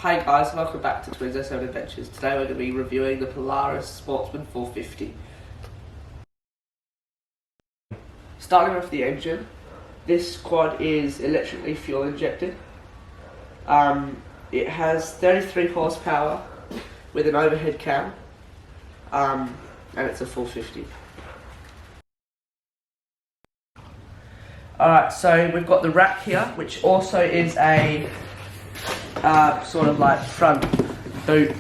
Hey guys, welcome back to Twins S7 Adventures. Today we're going to be reviewing the Polaris Sportsman 450. Starting off the engine, this quad is electrically fuel injected. It has 33 horsepower with an overhead cam, and it's a 450. Alright, so we've got the rack here, which also is a sort of like front boot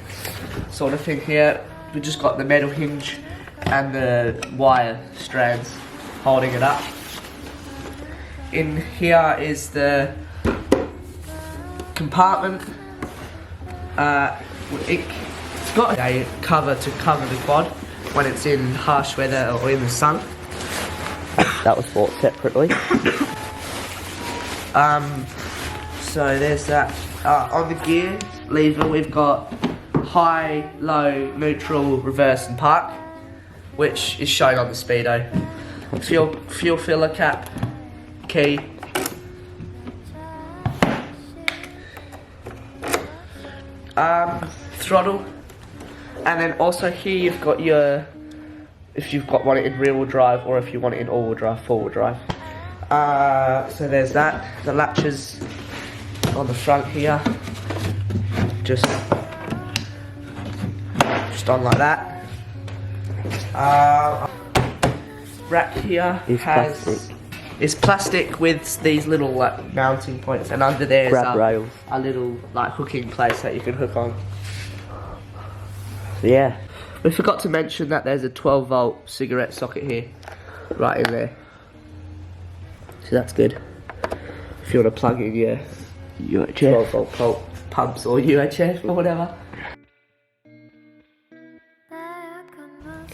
sort of thing here. We've just got the metal hinge and the wire strands holding it up. In here is the compartment. It's got a cover to cover the quad when it's in harsh weather or in the sun. That was bought separately. So there's that. On the gear lever we've got high, low, neutral, reverse and park, which is shown on the speedo. Fuel filler cap, key. Throttle, and then also here you've got your, if you've got one in rear wheel drive or if you want it in all wheel drive, 4-wheel drive. So there's that. The latches on the front here, just on like that. Rack here is plastic with these little like mounting points, and under there is a little like hooking place that you can hook on. Yeah, we forgot to mention that there's a 12-volt cigarette socket here, right in there. So that's good if you want to plug in your 12-volt pumps or UHF or whatever.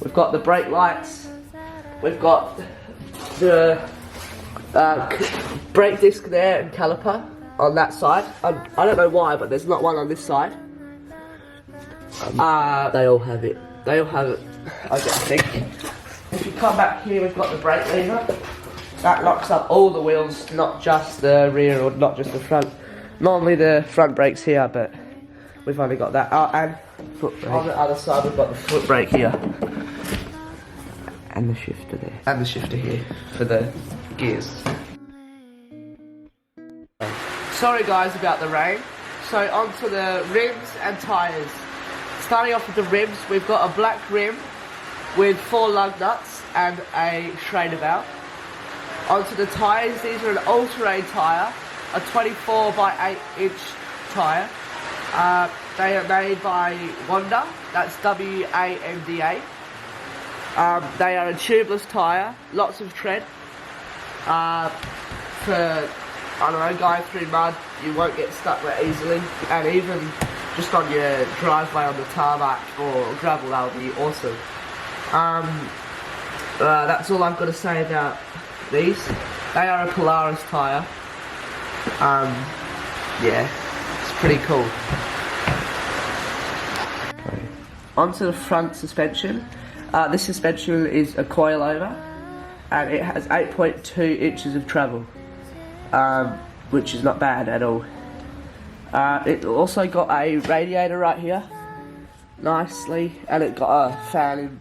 We've got the brake lights. We've got the brake disc there and caliper on that side. I don't know why, but there's not one on this side. They all have it. They all have it, I think. If you come back here, we've got the brake lever. That locks up all the wheels, not just the rear or not just the front. Normally the front brake's here, but we've only got that. And foot brake. On the other side we've got the foot brake here. And the shifter there. And the shifter here for the gears. Sorry guys about the rain. So onto the rims and tyres. Starting off with the rims, we've got a black rim with 4 lug nuts and a Schrader valve. Onto the tyres, these are an all-terrain tyre, a 24 by 8 inch tyre. They are made by Wanda, that's W-A-N-D-A. They are a tubeless tyre, lots of tread. For, I don't know, going through mud, you won't get stuck there easily. And even just on your driveway on the tarmac or gravel, that would be awesome. That's all I've got to say about these. They are a Polaris tyre. Yeah, it's pretty cool. Onto the front suspension. This suspension is a coilover, and it has 8.2 inches of travel, which is not bad at all. It also got a radiator right here, nicely, and it got a fan in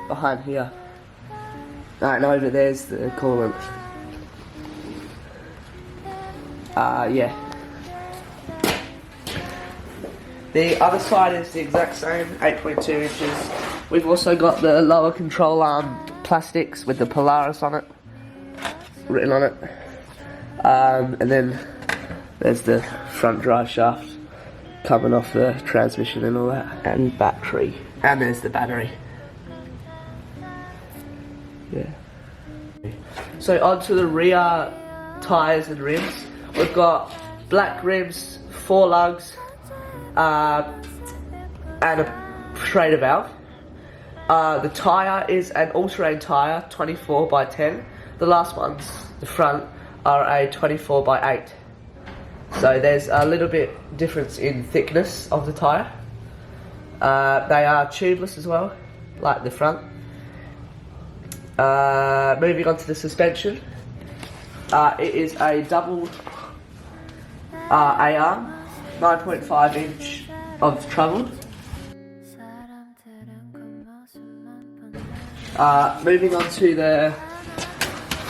behind here. And over there's the coolant. Yeah. The other side is the exact same, 8.2 inches. We've also got the lower control arm plastics with the Polaris on it, written on it. And then there's the front drive shaft coming off the transmission and all that. And battery. And there's the battery. Yeah. So onto the rear tyres and rims. We've got black rims, 4 lugs, and a Schrader valve. The tyre is an all-terrain tyre, 24 by 10. The last ones, the front, are a 24 by 8. So there's a little bit difference in thickness of the tyre. They are tubeless as well, like the front. Moving on to the suspension. It is a double A-arm 9.5 inch of travel. Moving on to the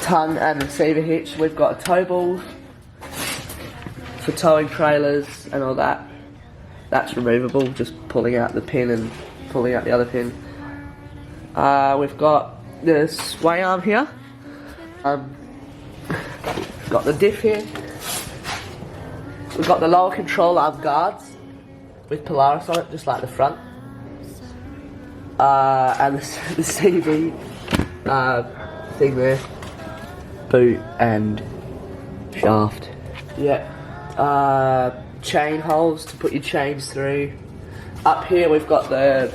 tongue and receiver hitch, we've got a tow ball for towing trailers and all that. That's removable, just pulling out the pin and pulling out the other pin. We've got the sway arm here. Got the diff here. We've got the lower control arm guards with Polaris on it, just like the front. And the CV thing there. Boot and shaft. Yeah. Chain holes to put your chains through. Up here we've got the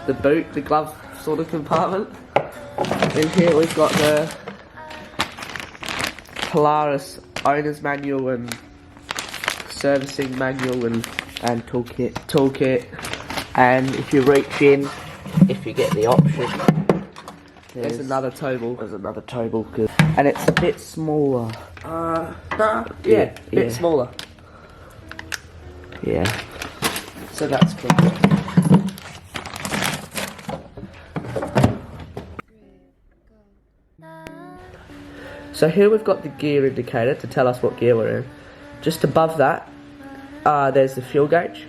the boot, the glove sort of compartment. In here we've got the Polaris owner's manual and servicing manual and toolkit. And if you reach in, if you get the option, there's another tow ball. There's another tow ball, and it's a bit smaller. Yeah, a bit smaller. Yeah. So that's cool. So here we've got the gear indicator to tell us what gear we're in. Just above that, there's the fuel gauge,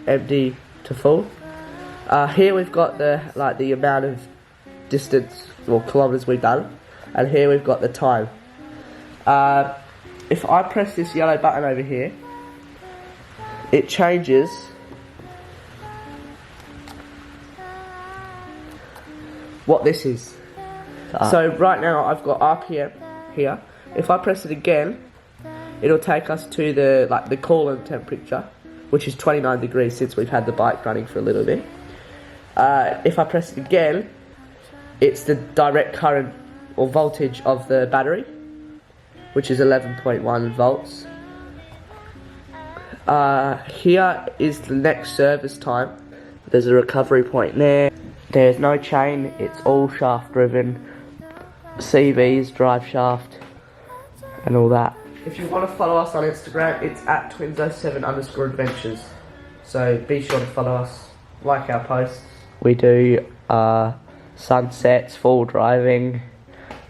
empty to full. Here we've got the amount of distance or kilometers we've done, and here we've got the time. If I press this yellow button over here, it changes what this is. So right now I've got RPM here. If I press it again, it'll take us to the coolant temperature, which is 29 degrees since we've had the bike running for a little bit. If I press it again, it's the direct current or voltage of the battery, which is 11.1 volts. Here is the next service time. There's a recovery point there. There's no chain, it's all shaft driven. CVs, drive shaft, and all that. If you want to follow us on Instagram, it's at twins07_adventures. So be sure to follow us, like our posts. We do sunsets, full driving,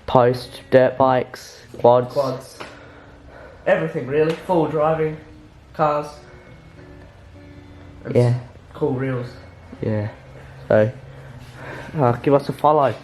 post, dirt bikes, quads. Everything really, full driving, cars. And cool reels. Yeah. So give us a follow.